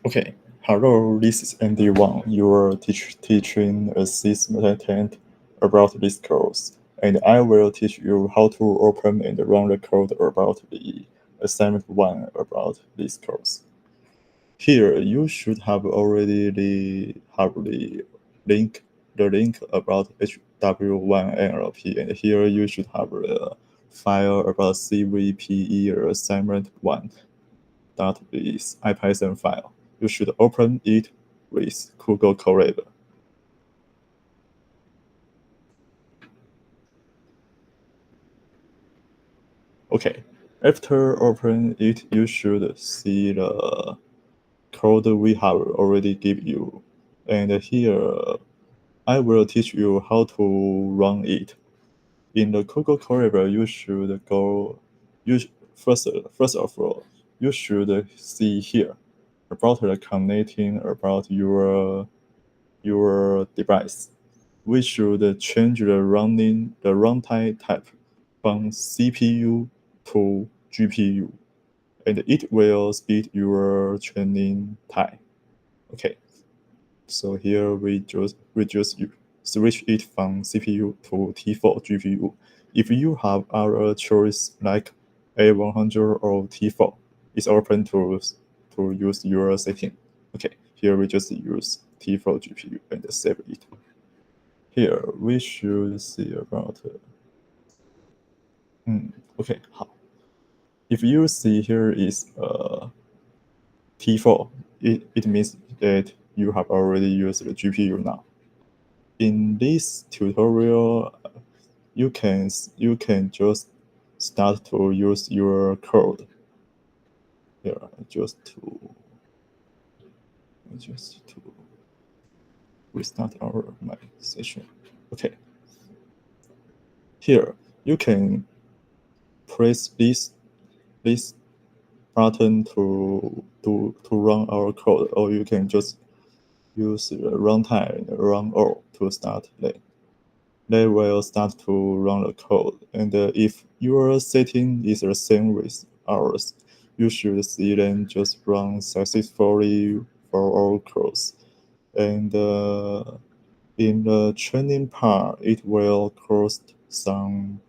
Okay, hello, this is Andy Wang, your teaching assistant about this course, and I will teach you how to open and run the code about the assignment 1 about this course. Here, you should have already have the link about HW1 NLP, and here you should have the file about CVPE assignment 1 that is IPython file. You should open it with Google Colab. Okay, after open it, you should see the code we have already give you. And here, I will teach you how to run it. In the Google Colab, you should go, you first of all, you should see here about the connecting about your device. We should change the runtime type from CPU to GPU, and it will speed your training time. Okay, so here we just switch it from CPU to T4 GPU. If you have other choice like A100 or T4, it's open to use your setting. Okay, here we just use T4 GPU and save it. Here we should see about okay, how if you see here is T4, it means that you have already used the GPU now. In this tutorial, you can just start to use your code. Here, just to restart my session. Okay, here you can press this button to run our code, or you can just use runtime run all to start. They will start to run the code. And if your setting is the same with ours, you should see them just run successfully for all codes. And in the training part, it will cost some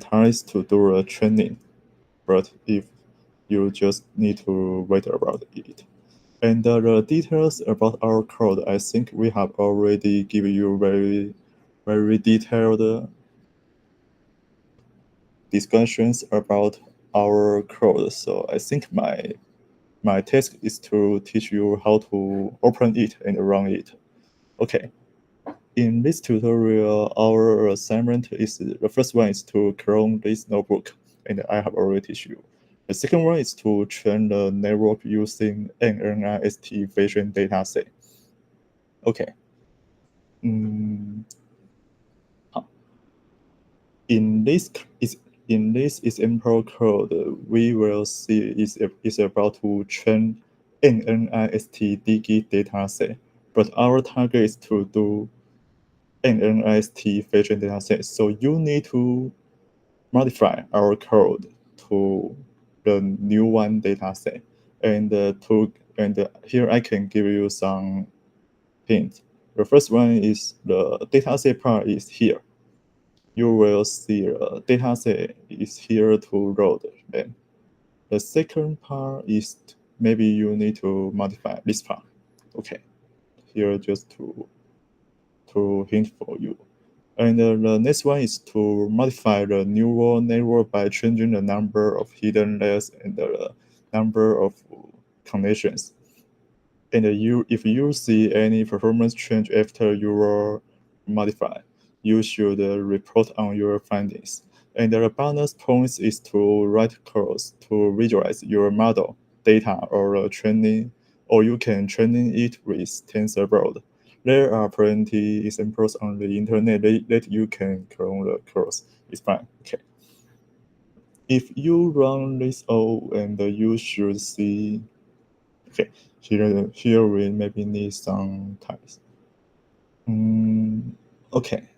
times to do the training. But if you just need to wait about it. And the details about our code, I think we have already given you very detailed discussions about our code. So I think my task is to teach you how to open it and run it. Okay. In this tutorial, our assignment is the first one is to clone this notebook, and I have already teach you. The second one is to train the network using NNIST version dataset. Okay. Mm, in this is in this example code, we will see is about to train NNIST digi dataset, but our target is to do NNIST version dataset. So you need to modify our code to the new one dataset, and here I can give you some hints. The first one is the dataset part is here. You will see a dataset is here to load them. The second part is maybe you need to modify this part. Okay, here just to hint for you. And the next one is to modify the neural network by changing the number of hidden layers and the number of connections. And if you see any performance change after your modify, you should report on your findings. And the bonus points is to write code to visualize your model data or training, or you can training it with TensorBoard. There are plenty examples on the internet that you can clone the course. It's fine. Okay. If you run this all, and you should see. Okay, here we maybe need some types. Okay,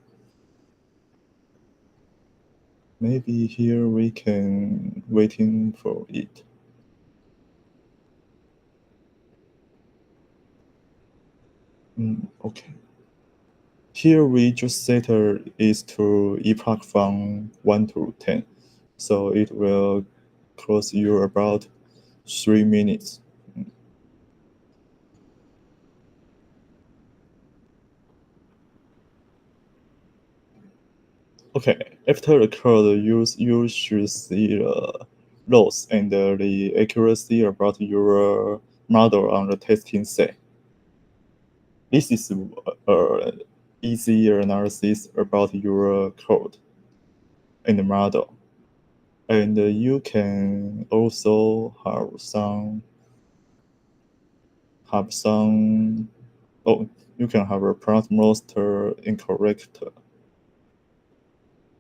maybe here we can waiting for it. Okay. Here we just set is to epoch from 1 to 10. So it will cost you about 3 minutes. Okay, after the code, you should see the loss and the accuracy about your model on the testing set. This is easier analysis about your code and the model. And you can also have some oh you can have a plot monster incorrect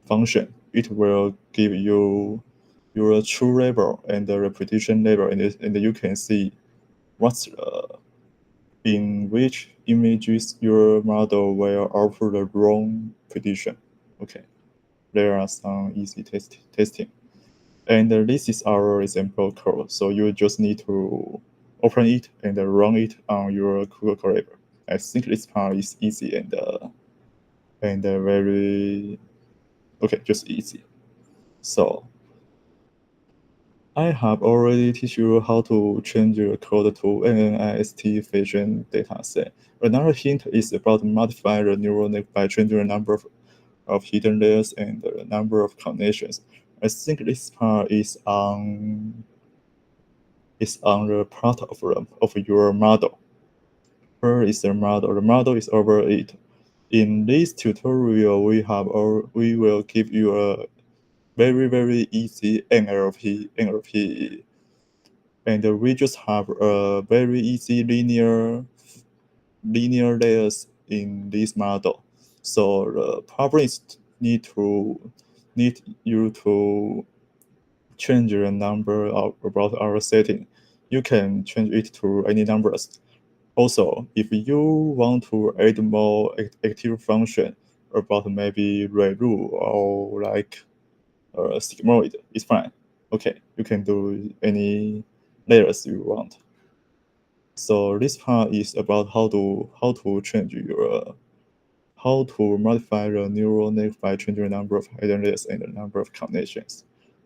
function. It will give you your true label and the repetition label, and you can see what's in which images your model will output the wrong prediction. Okay, there are some easy testing. And this is our example code. So you just need to open it and run it on your Google Colab. I think this part is easy and very okay, just easy. So I have already teach you how to change your code to NNIST fashion dataset. Another hint is about modify the neural net by changing the number of hidden layers and the number of connections. I think this part is on the part of your model. Where is the model? The model is over it. In this tutorial, we will give you a very easy NLP, and we just have a very easy linear layers in this model. So the problem is need you to change the number about our setting. You can change it to any numbers. Also, if you want to add more active function about maybe relu or like sigmoid, it's fine. Okay, you can do any layers you want. So this part is about how to change your how to modify the neural net by changing the number of hidden layers and the number of connections.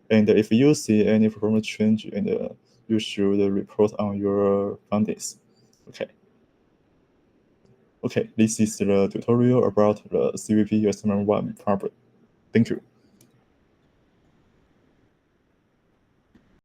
And if you see any performance change, and you should report on your findings. Okay. Okay, this is the tutorial about the CVPE assignment 1 problem. Thank you.